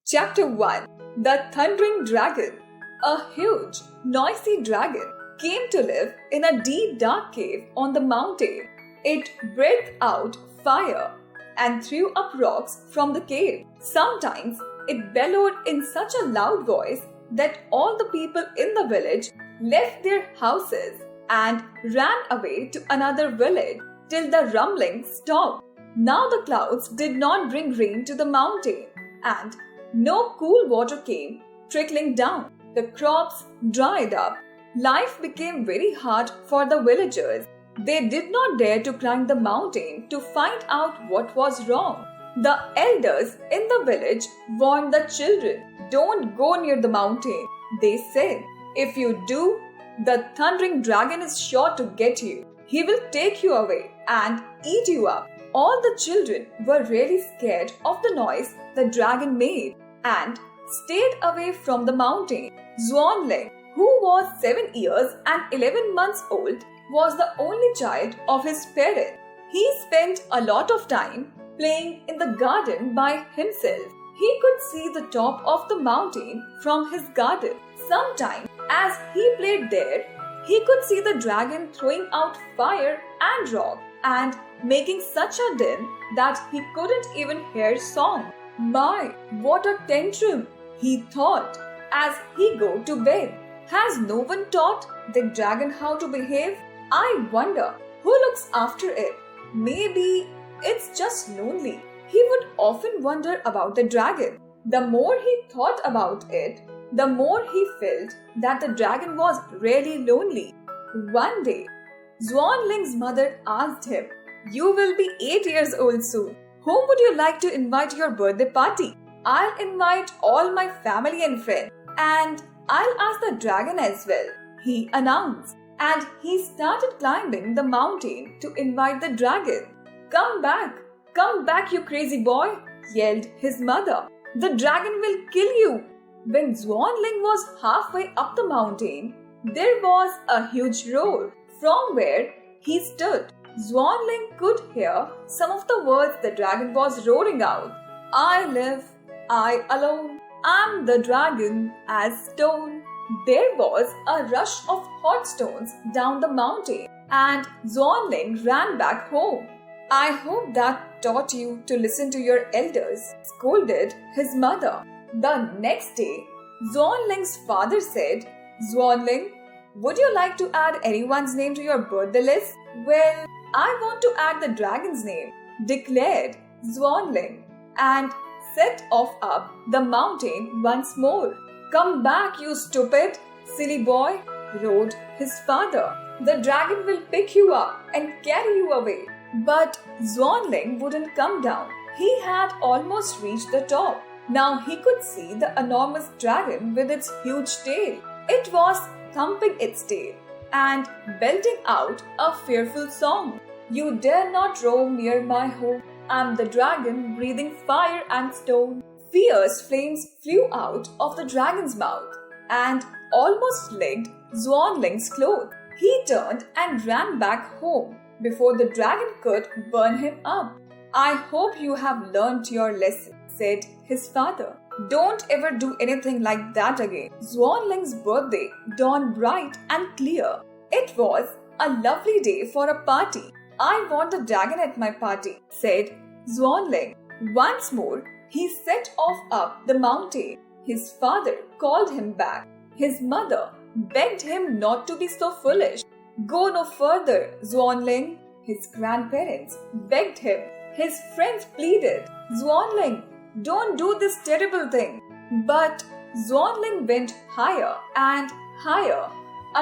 Chapter 1. The Thundering Dragon. A huge, noisy dragon came to live in a deep dark cave on the mountain. It breathed out fire and threw up rocks from the cave. Sometimes it bellowed in such a loud voice that all the people in the village left their houses and ran away to another village till the rumbling stopped. Now the clouds did not bring rain to the mountain, and no cool water came trickling down. The crops dried up. Life became very hard for the villagers. They did not dare to climb the mountain to find out what was wrong. The elders in the village warned the children, "Don't go near the mountain," they said. "If you do, the thundering dragon is sure to get you. He will take you away and eat you up." All the children were really scared of the noise the dragon made and stayed away from the mountain. Xuanling, who was 7 years and 11 months old, was the only child of his parents. He spent a lot of time playing in the garden by himself. He could see the top of the mountain from his garden. Sometimes, as he played there, he could see the dragon throwing out fire and rock and making such a din that he couldn't even hear song. "My, what a tantrum," he thought as he go to bed. "Has no one taught the dragon how to behave? I wonder who looks after it. Maybe it's just lonely." He would often wonder about the dragon. The more he thought about it, the more he felt that the dragon was really lonely. One day, Xuanling's mother asked him, "You will be 8 years old soon. Whom would you like to invite to your birthday party?" "I'll invite all my family and friends, and I'll ask the dragon as well," he announced. And he started climbing the mountain to invite the dragon. Come back, you crazy boy," yelled his mother. "The dragon will kill you." When Xuanling was halfway up the mountain, there was a huge roar. From where he stood, Xuanling could hear some of the words the dragon was roaring out. "I live, I alone, I'm the dragon as stone." There was a rush of hot stones down the mountain, and Xuanling ran back home. "I hope that taught you to listen to your elders," scolded his mother. The next day, Xuanling's father said, "Xuanling, would you like to add anyone's name to your birthday list?" "Well, I want to add the dragon's name," declared Xuanling, and set off up the mountain once more. "Come back, you stupid, silly boy," roared his father. "The dragon will pick you up and carry you away." But Xuanling wouldn't come down. He had almost reached the top. Now he could see the enormous dragon with its huge tail. It was thumping its tail and belting out a fearful song. "You dare not roam near my home. I'm the dragon breathing fire and stone." Fierce flames flew out of the dragon's mouth and almost licked Xuanling's clothes. He turned and ran back home before the dragon could burn him up. "I hope you have learnt your lesson," said his father. "Don't ever do anything like that again." Xuanling's birthday dawned bright and clear. It was a lovely day for a party. "I want the dragon at my party," said Xuanling. Once more, he set off up the mountain. His father called him back. His mother begged him not to be so foolish. "Go no further, Xuanling," his grandparents begged him. His friends pleaded, "Xuanling, don't do this terrible thing." But Xuanling went higher and higher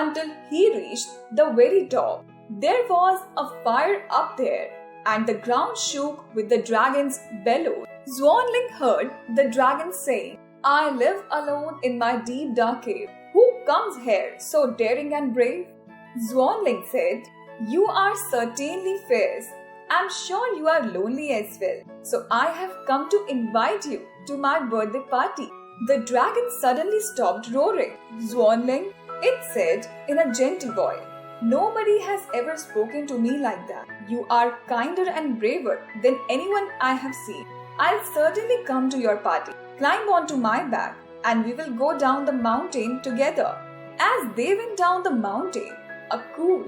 until he reached the very top. There was a fire up there, and the ground shook with the dragon's bellows. Xuanling heard the dragon saying, "I live alone in my deep dark cave. Who comes here so daring and brave?" Xuanling said, "You are certainly fierce. I'm sure you are lonely as well. So I have come to invite you to my birthday party." The dragon suddenly stopped roaring. "Xuanling," it said in a gentle voice, "nobody has ever spoken to me like that. You are kinder and braver than anyone I have seen. I'll certainly come to your party. climb onto my back and we will go down the mountain together." As they went down the mountain, a cool,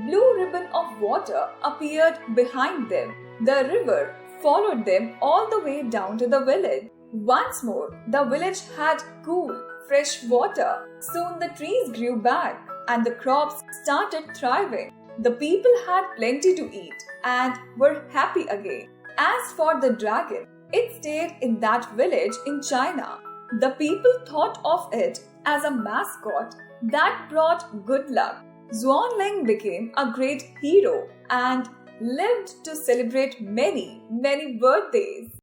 blue ribbon of water appeared behind them. The river followed them all the way down to the village. Once more, the village had cool, fresh water. Soon the trees grew back and the crops started thriving. The people had plenty to eat and were happy again. As for the dragon, it stayed in that village in China. The people thought of it as a mascot that brought good luck. Xuanling became a great hero and lived to celebrate many, many birthdays.